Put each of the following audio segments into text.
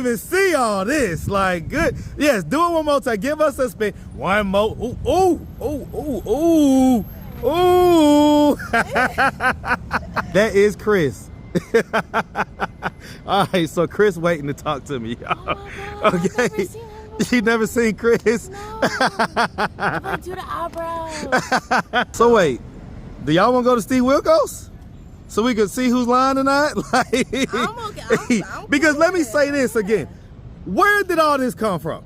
even see all this. Like, good. Yes, do it one more time. Give us a spin. One more. Ooh, ooh, ooh, ooh, ooh, ooh. That is Chris. All right, so Chris waiting to talk to me, y'all. Oh Okay. You never seen Chris? No. I do the eyebrows. So wait, do y'all want to go to STEVE WILKOS? So we could see who's lying or not? Like, I'm okay. I'm because cool let me with say it. this again. Where did all this come from?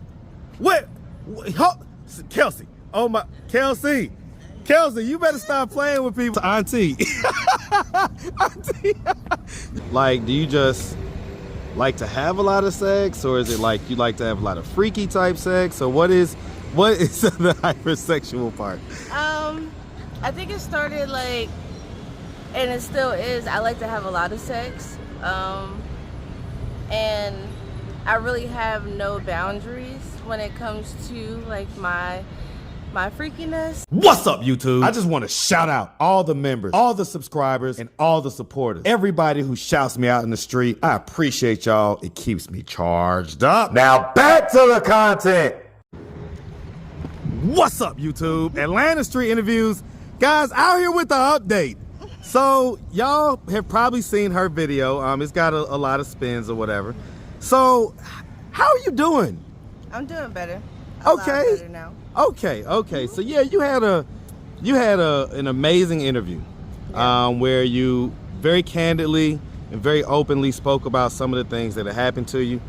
Kelsey. Oh my, Kelsey, you better stop playing with people. Auntie. Auntie. Like, do you just like to have a lot of sex, or is it like you like to have a lot of freaky type sex, or what is the hypersexual part? I think it started like, and it still is, I like to have a lot of sex, and I really have no boundaries when it comes to like my freakiness. What's up, YouTube? I just want to shout out all the members, all the subscribers, and all the supporters. Everybody who shouts me out in the street, I appreciate y'all. It keeps me charged up. Now back to the content. What's up, YouTube? Atlanta Street Interviews. Guys, out here with the update. So y'all have probably seen her video. It's got a lot of spins or whatever. So how are you doing? I'm doing better. Okay. A lot better now. Okay. So yeah, you had an amazing interview, where you very candidly and very openly spoke about some of the things that had happened to you,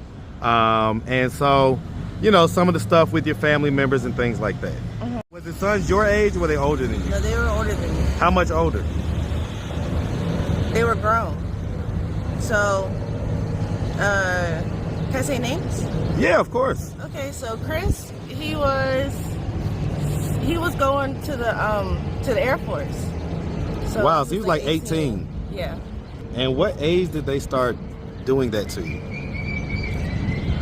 and so, you know, some of the stuff with your family members and things like that. Mm-hmm. Was the sons your age, or were they older than you? No, they were older than me. How much older? They were grown. So, can I say names? Yeah, of course. Okay, so Chris, he was going to the Air Force. So Wow, so he was like 18. Yeah. And what age did they start doing that to you?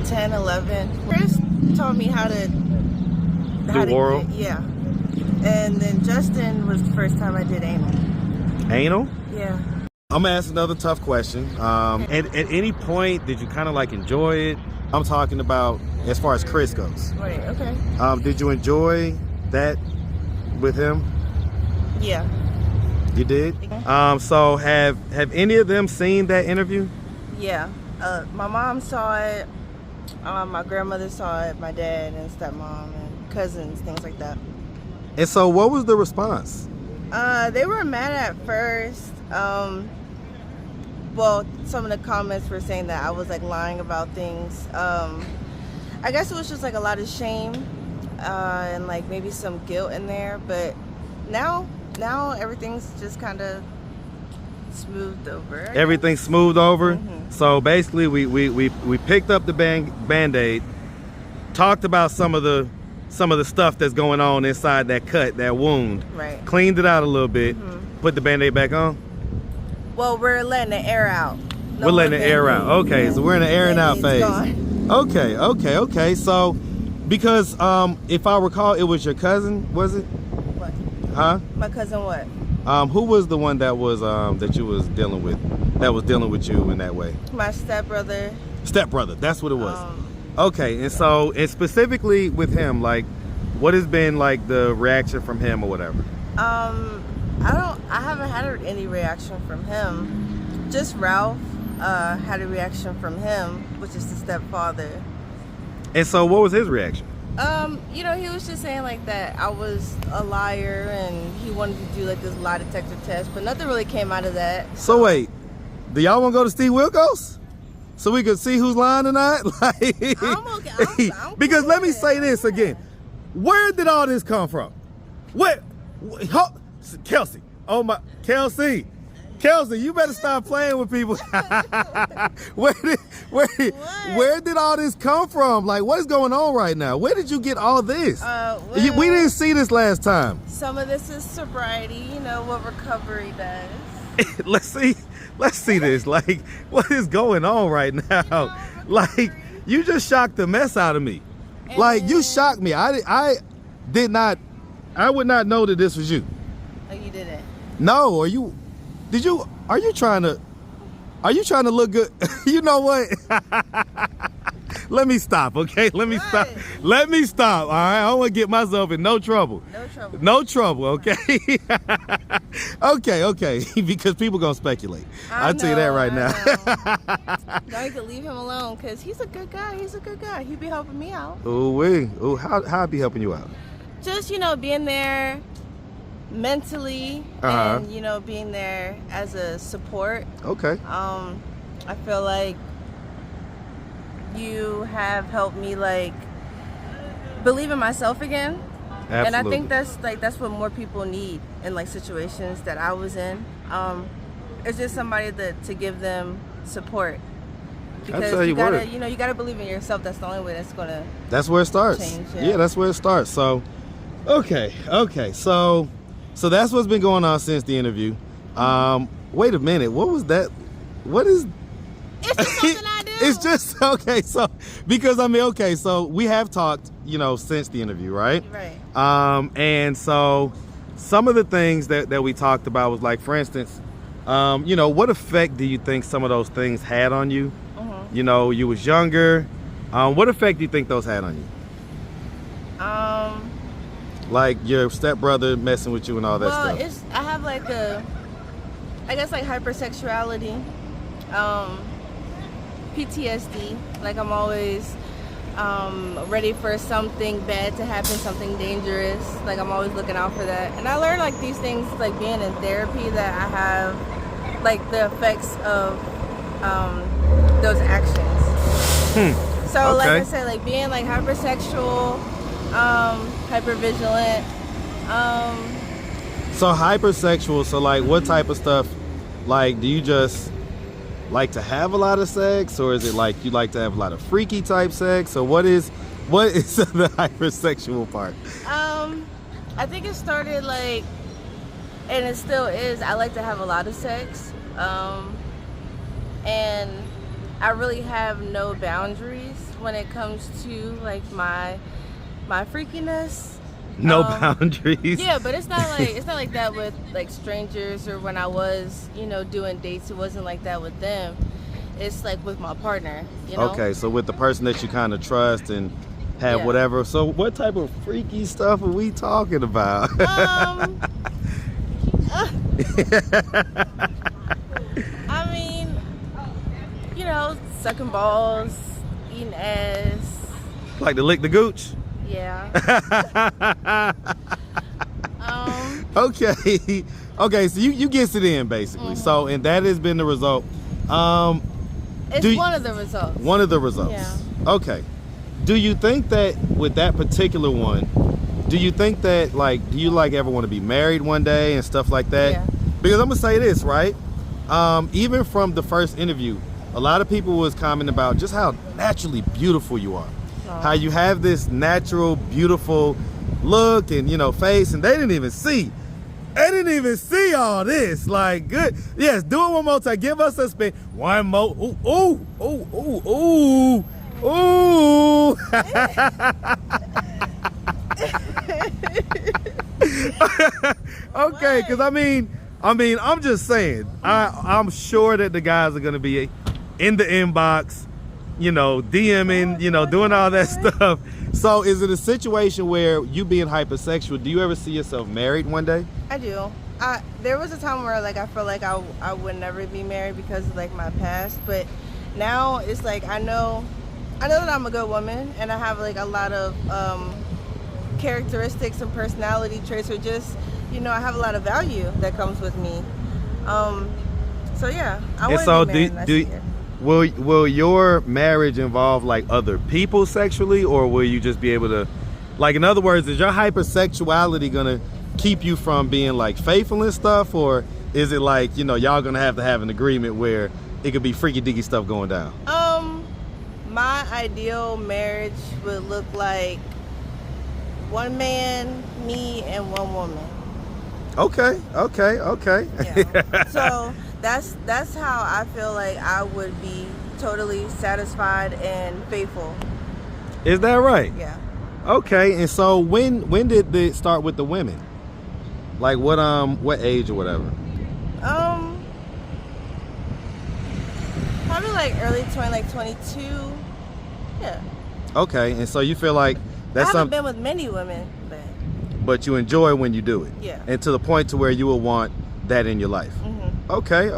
10, 11. Chris taught me how to Do oral? Yeah. And then Justin was the first time I did anal. Anal? Yeah. I'm gonna ask another tough question. At any point, did you kind of like enjoy it? I'm talking about as far as Chris goes. Right, okay. Did you enjoy that with him? Yeah. You did? So have any of them seen that interview? Yeah. My mom saw it. My grandmother saw it. My dad and stepmom and cousins, things like that. And so what was the response? They were mad at first. Well, some of the comments were saying that I was like lying about things. I guess it was just like a lot of shame and like maybe some guilt in there. But now everything's just kind of smoothed over. Everything's smoothed over. Mm-hmm. So basically, we picked up the Band-Aid, talked about some of the stuff that's going on inside that cut, that wound. Right. Cleaned it out a little bit. Mm-hmm. Put the Band-Aid back on. Well, we're letting the air out. We're letting the air out. Okay, so we're in the airing out phase. Gone. Okay. So, because if I recall, it was your cousin, was it? What? Huh? My cousin what? Who was the one that was that you was dealing with, that was dealing with you in that way? My stepbrother. Stepbrother, that's what it was. Okay, and so, and specifically with him, like, what has been like the reaction from him or whatever? I haven't had any reaction from him. Just Ralph had a reaction from him, which is the stepfather. And so what was his reaction? You know, he was just saying like that I was a liar and he wanted to do like this lie detector test, but nothing really came out of that. So wait, do y'all want to go to STEVE WILKOS? So we could see who's lying or not? Like, I'm okay. I'm because cool let me with say it. this again. Where did all this come from? Kelsey. Oh my, Kelsey, you better stop playing with people. Where did all this come from? Like, what is going on right now? Where did you get all this? Well, We didn't see this last time. Some of this is sobriety, you know what recovery does. Let's see this. Like, what is going on right now? Like, you just shocked the mess out of me. Like, you shocked me. I would not know that this was you. Oh, you didn't? No, are you trying to look good? You know what? Let me stop, okay? Let me stop. Let me stop, all right? I don't want to get myself in no trouble. No trouble. No trouble, okay? okay, because people going to speculate. I'll tell you that right now. No, you can leave him alone because he's a good guy. He's a good guy. He be helping me out. Ooh, how I be helping you out? Just, being there mentally and, being there as a support. Okay. I feel like you have helped me believe in myself again. Absolutely. And I think that's what more people need in situations that I was in. It's just somebody to give them support. Because you gotta believe in yourself. That's the only way that's where it starts. Change, yeah, that's where it starts. So okay. So that's what's been going on since the interview. Wait a minute, what was that? What is it's just something I do. It's just okay, so so we have talked, since the interview, right? Right. And so some of the things that we talked about was for instance, what effect do you think some of those things had on you? You was younger. What effect do you think those had on you? Like your stepbrother messing with you and all that stuff. I have hypersexuality, PTSD. I'm always ready for something bad to happen, something dangerous. I'm always looking out for that. And I learned these things being in therapy, that I have the effects of those actions. So okay. like I said, being hypersexual, hypervigilant. So hypersexual, so what type of stuff, do you just like to have a lot of sex, or is it you like to have a lot of freaky type sex, or what is the hypersexual part? I think it started and it still is, I like to have a lot of sex, and I really have no boundaries when it comes to my freakiness. No boundaries. Yeah, but it's not like that with strangers, or when I was doing dates. It wasn't like that with them. It's with my partner. Okay, so with the person that you kind of trust and have whatever. So what type of freaky stuff are we talking about? I mean, sucking balls, eating ass. Like to lick the gooch? Yeah. Okay, so you gets it in basically. So, and that has been the result. It's one of the results. One of the results. Yeah. Okay. Do you think that with that particular one, do you think that do you ever want to be married one day and stuff like that? Yeah. Because I'm gonna say this, right? Even from the first interview, a lot of people was commenting about just how naturally beautiful you are. How you have this natural, beautiful look and face, and they didn't even see all this. Good. Yes, do it one more time. Give us a spin. One more. Ooh. Okay, because I'm just saying. I'm sure that the guys are gonna be in the inbox, DMing, doing all that stuff. So is it a situation where you being hypersexual, do you ever see yourself married one day? I do. There was a time where I feel like I would never be married because of my past, but now it's I know that I'm a good woman, and I have a lot of characteristics and personality traits, or just I have a lot of value that comes with me. So yeah, I want to be married. Will your marriage involve other people sexually, or will you just be able to, in other words, is your hypersexuality gonna keep you from being faithful and stuff, or is it y'all gonna have to have an agreement where it could be freaky deaky stuff going down? My ideal marriage would look like one man, me, and one woman. Okay. Yeah. So that's how I feel I would be totally satisfied and faithful. Is that right? Yeah. Okay, and so when did it start with the women? What age or whatever? Probably early 22. Yeah. Okay, and so you feel like that's I haven't something, been with many women, but you enjoy when you do it. Yeah. And to the point to where you will want that in your life. Okay.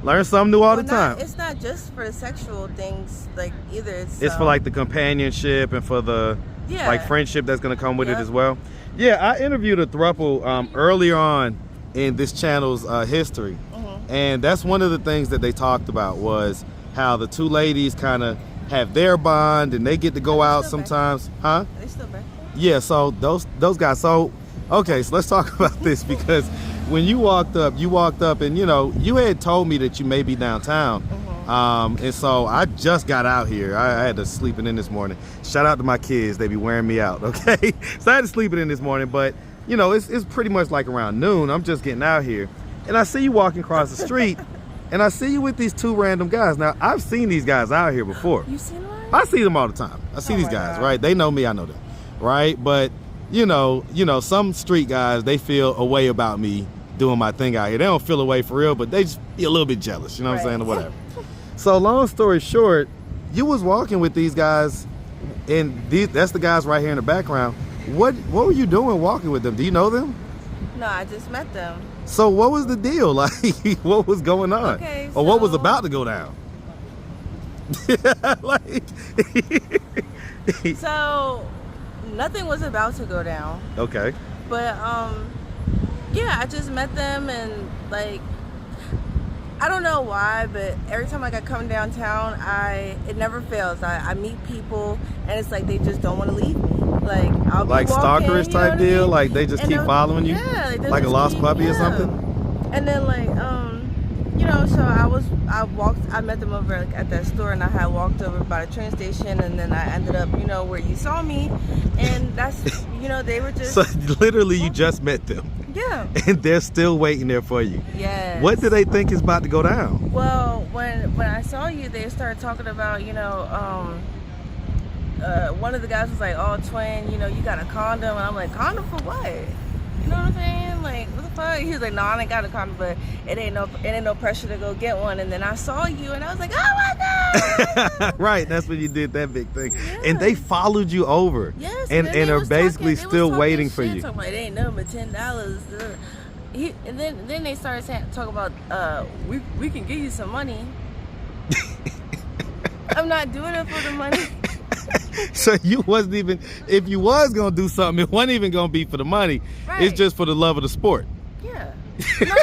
Learn something new all the time. It's not just for the sexual things, like, either. It's for like the companionship and for the like friendship that's gonna come with it as well. Yeah, I interviewed a throuple earlier on in this channel's history, and that's one of the things that they talked about was how the two ladies kind of have their bond and they get to go out sometimes. Huh? They still back? Yeah, so those guys. So okay, so let's talk about this, because when you walked up and you had told me that you may be downtown. And so I just got out here. I had to sleep in this morning. Shout out to my kids, they be wearing me out. Okay, so I had to sleep in this morning, but it's pretty much like around noon. I'm just getting out here and I see you walking across the street and I see you with these two random guys. Now I've seen these guys out here before. You seen them? I see them all the time. I see these guys, right? They know me, I know them, right? But some street guys, they feel a way about me doing my thing out here. They don't feel a way for real, but they just be a little bit jealous, you know what I'm saying, or whatever. So long story short, you was walking with these guys, and that's the guys right here in the background. What were you doing walking with them? Do you know them? No, I just met them. So what was the deal? Like, what was going on? Okay, or what was about to go down? So nothing was about to go down. Okay. But yeah, I just met them, and like, I don't know why, but every time like I come downtown, it never fails. I meet people, and it's like they just don't want to leave me. Like, I'll be like walking, stalkerish type deal. Like they just keep following you. Yeah, like a lost puppy or something. And then like so I met them over like, at that store, and I had walked over by the train station, and then I ended up where you saw me, and that's they were just. So literally, you just met them. Yeah. And they're still waiting there for you. Yes. What do they think is about to go down? Well, when I saw you, they started talking about, one of the guys was like, "Oh, twin, you got a condom," and I'm like, "Condom for what?" You know what I'm saying? Like, what the fuck? He was like, "No, I ain't got a condom, but it ain't no pressure to go get one." And then I saw you, and I was like, "Oh my god!" Right, that's when you did that big thing. Yeah. And they followed you over. Yes, and are basically still waiting for you. Talking about, it ain't nothing but $10. And then they started talking about we can give you some money. I'm not doing it for the money. So you wasn't even, if you was gonna do something, it wasn't even gonna be for the money. Right. It's just for the love of the sport. Yeah. No.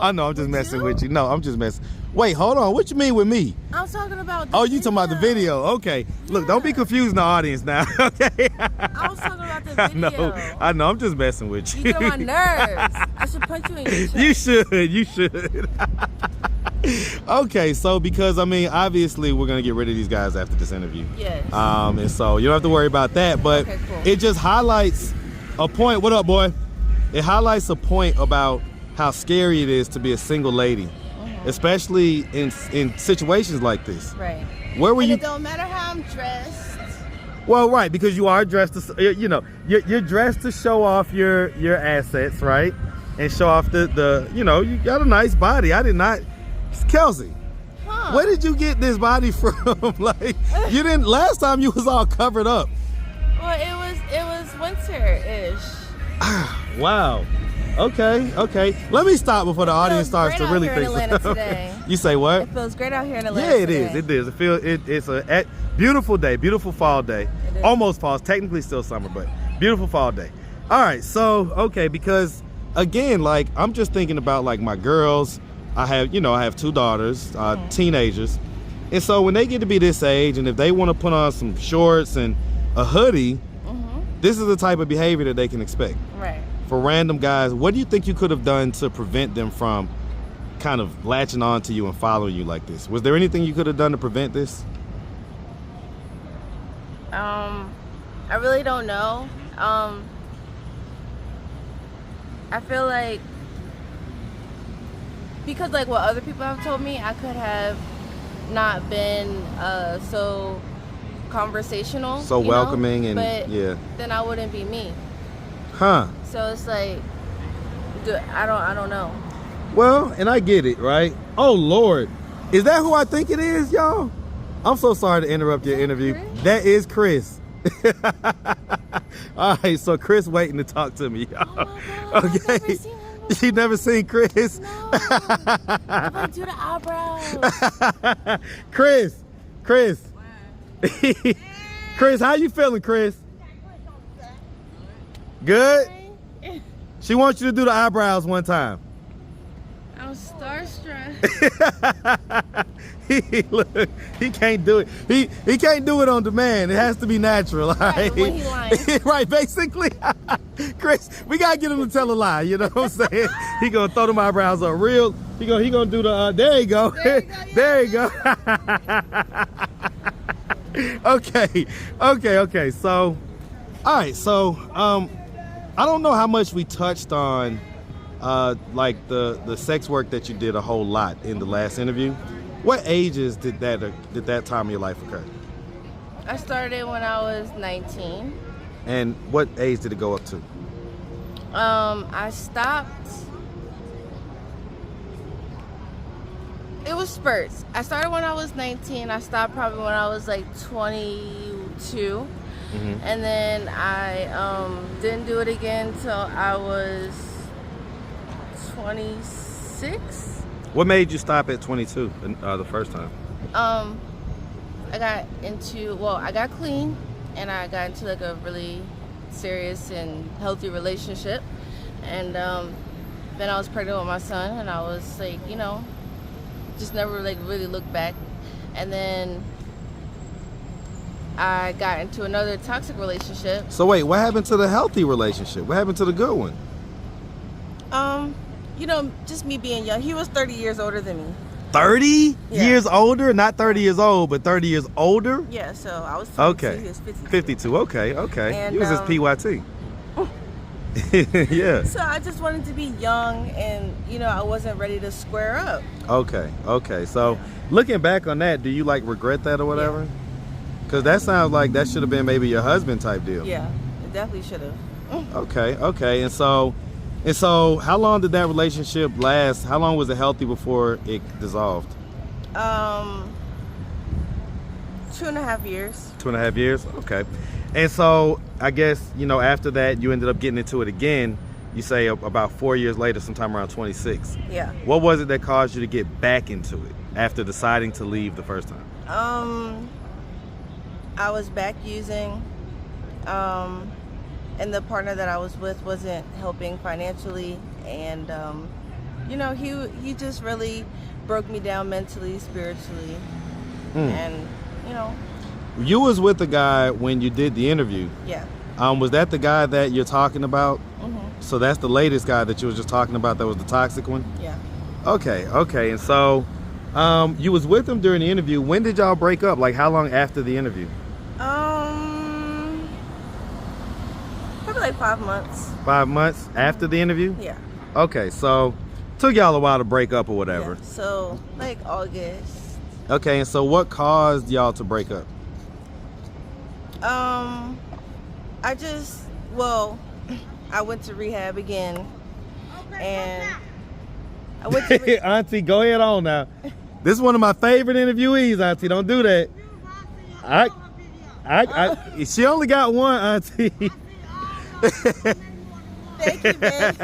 I know, I'm just messing with you. No, I'm just messing. Wait, hold on. What you mean with me? I'm talking about the Oh, you talking about the video. Okay. Yeah. Look, don't be confusing the audience now. Okay. I was talking about the video. I know. I'm just messing with you. You get on my nerves. I should punch you in your chest. You should. Okay, so because obviously we're gonna get rid of these guys after this interview. Yes. And so you don't have to worry about that. But okay, cool. It just highlights a point. What up, boy? It highlights a point about how scary it is to be a single lady, especially in situations like this. Right. Where were you? It don't matter how I'm dressed. Well, right, because you are dressed to, you're dressed to show off your assets, right? And show off the you got a nice body. I did not. Kelsey, where did you get this body from? Like, you didn't, last time you was all covered up. Well, it was winter-ish. Wow. Okay. Let me stop before the audience starts to really think. Today. You say what? It feels great out here in Atlanta. Yeah, it is. It is. It's a beautiful day, beautiful fall day. Almost fall. It's technically still summer, but beautiful fall day. All right. So, okay, because again, like, I'm just thinking about like my girls. I have two daughters, teenagers. And so when they get to be this age, and if they want to put on some shorts and a hoodie, this is the type of behavior that they can expect. Right. For random guys, what do you think you could have done to prevent them from kind of latching on to you and following you like this? Was there anything you could have done to prevent this? I really don't know. I feel like, because like what other people have told me, I could have not been so conversational, so welcoming, and but then I wouldn't be me. Huh. So it's like, I don't know. Well, and I get it, right? Oh Lord, is that who I think it is, y'all? I'm so sorry to interrupt your interview. Chris? That is Chris. All right, so Chris waiting to talk to me. Oh my God, Okay. I've never seen him before. You never seen Chris? No. If I do the eyebrows. Chris. Chris, how you feeling, Chris? Good? She wants you to do the eyebrows one time. I'm starstruck. Look, he can't do it. He can't do it on demand. It has to be natural. All right? Right, when he lying. Right, basically. Chris, we gotta get him to tell a lie. You know what I'm saying? He gonna throw them eyebrows up real. He gonna do the. There you go. There you go. Okay. So, all right. So, I don't know how much we touched on, like the sex work that you did a whole lot in the last interview. What ages did that time of your life occur? I started when I was 19. And what age did it go up to? I stopped. It was spurts. I started when I was 19. I stopped probably when I was like 22. And then I didn't do it again till I was 26. What made you stop at 22 the first time? I got clean, and I got into like a really serious and healthy relationship, and then I was pregnant with my son, and I was like, just never like really looked back. And then I got into another toxic relationship. So wait, what happened to the healthy relationship? What happened to the good one? Just me being young. He was 30 years older than me. 30 Yeah. years older? Not 30 years old, but 30 years older? Yeah, so I was 22, Okay. he was 52. 52, okay. And, He was his PYT. Yeah. So I just wanted to be young, and, I wasn't ready to square up. Okay. So looking back on that, do you like regret that or whatever? Because that sounds like that should have been maybe your husband type deal. Yeah, it definitely should have. Okay. And so how long did that relationship last? How long was it healthy before it dissolved? 2.5 years. 2.5 years? Okay. And so I guess, after that, you ended up getting into it again, you say about 4 years later, sometime around 26. Yeah. What was it that caused you to get back into it after deciding to leave the first time? I was back using, and the partner that I was with wasn't helping financially, and he just really broke me down mentally, spiritually, and You was with the guy when you did the interview. Yeah. Was that the guy that you're talking about? Mm-hmm. So that's the latest guy that you was just talking about that was the toxic one? Yeah. Okay. And so you was with him during the interview. When did y'all break up? Like how long after the interview? Probably like 5 months. 5 months after the interview? Yeah. Okay, so took y'all a while to break up or whatever. Yeah. So like August. Okay, and so what caused y'all to break up? I went to rehab again, and I went to Auntie, go ahead on now. This is one of my favorite interviewees, Auntie. Don't do that. She only got one, Auntie. Thank you, babe.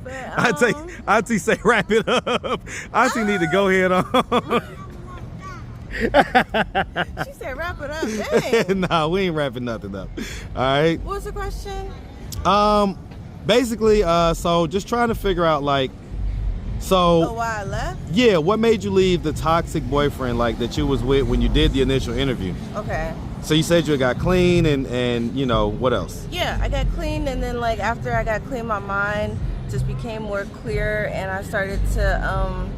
But, Auntie say wrap it up. Auntie need to go ahead on. She said wrap it up. Dang. Nah, we ain't wrapping nothing up. All right. What was the question? Basically, so just trying to figure out why I left? Yeah, what made you leave the toxic boyfriend that you was with when you did the initial interview? Okay. So you said you got clean and what else? Yeah, I got clean, and then after I got clean, my mind just became more clear, and I started to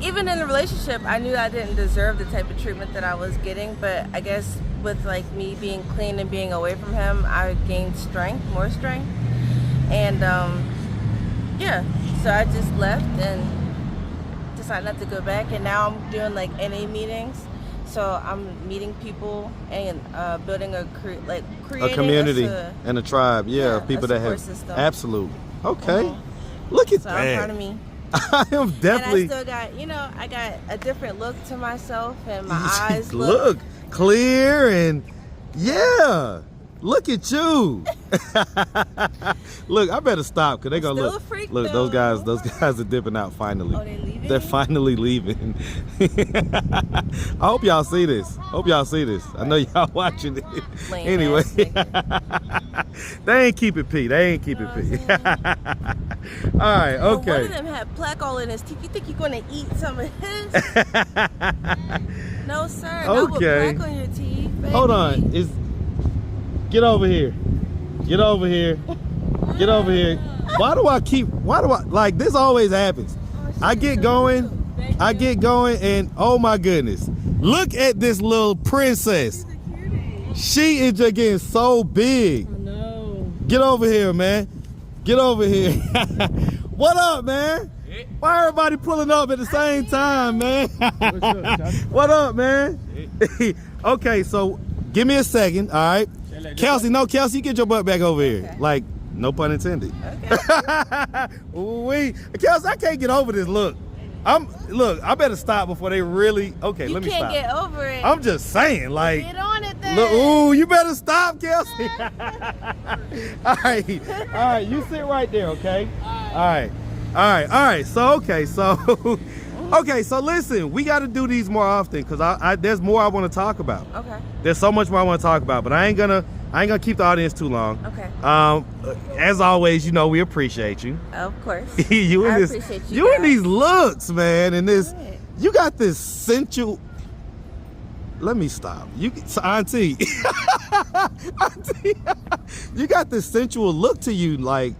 even in the relationship, I knew I didn't deserve the type of treatment that I was getting, but I guess with me being clean and being away from him, I gained more strength, and so I just left and decided not to go back, and now I'm doing NA meetings, so I'm meeting people and building creating a community and a tribe, of people that have system. absolute. Okay, look at So that. I'm proud of me. I am definitely. And I still got, you know, I got a different look to myself, and my eyes look clear, and yeah, look at you. Look, I better stop because they gonna Still look. a freak, Look, though. those guys are dipping out finally. Oh, they leaving? They're finally leaving. I hope y'all see this. I know y'all watching it. Lame Anyway, ass nigga. they ain't keep it P. They ain't keep it P. All right, Well, okay. one of them had plaque all in his teeth. You think you're gonna eat some of his? No, sir. Not with Okay. plaque on your teeth, baby. Hold on. Get over here. Get over here. Get over here. Why do I like this always happens? I get going, and oh my goodness. Look at this little princess. She is just getting so big. Oh no. Get over here, man. Get over here. What up, man? Why everybody pulling up at the same time, man? What up, man? Okay, so give me a second, all right? Kelsey, you get your butt back over here. Okay. Like, no pun intended. Okay. Kelsey, I can't get over this look. Look, I better stop before they really, okay, You let me can't stop. get over it. I'm just saying, like, Get on it then. look, ooh, you better stop, Kelsey. All right, you sit right there, okay? All right. So listen, we got to do these more often because there's more I want to talk about. Okay. There's so much more I want to talk about, but I ain't gonna keep the audience too long. Okay. As always, you know we appreciate you. Of course. You I in this, appreciate you you in these looks, man, and this, Good. you got this sensual. Let me stop. Auntie, Auntie, you got this sensual look to you, like,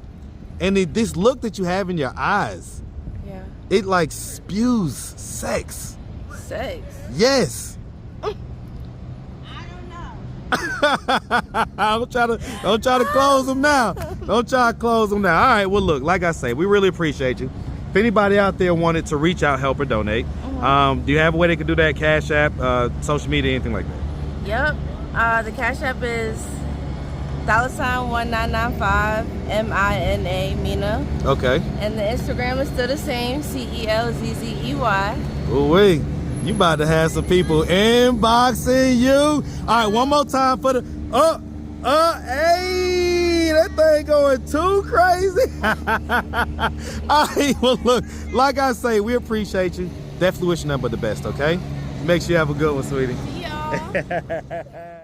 and this look that you have in your eyes, Yeah. it like spews sex. Sex. Yes. Don't try to close them now. Don't try to close them now. All right. Well, look, like I say, we really appreciate you. If anybody out there wanted to reach out, help, or donate, do you have a way they could do that? Cash App, social media, anything like that? Yep. The Cash App is $1995 MINA. Okay. And the Instagram is still the same, CELZZEY. Ooh-wee. You about to have some people inboxing you. All right, one more time for the hey, that thing going too crazy. All right, well look, like I say, we appreciate you. Definitely wish you nothing but the best, okay? Make sure you have a good one, sweetie. See y'all.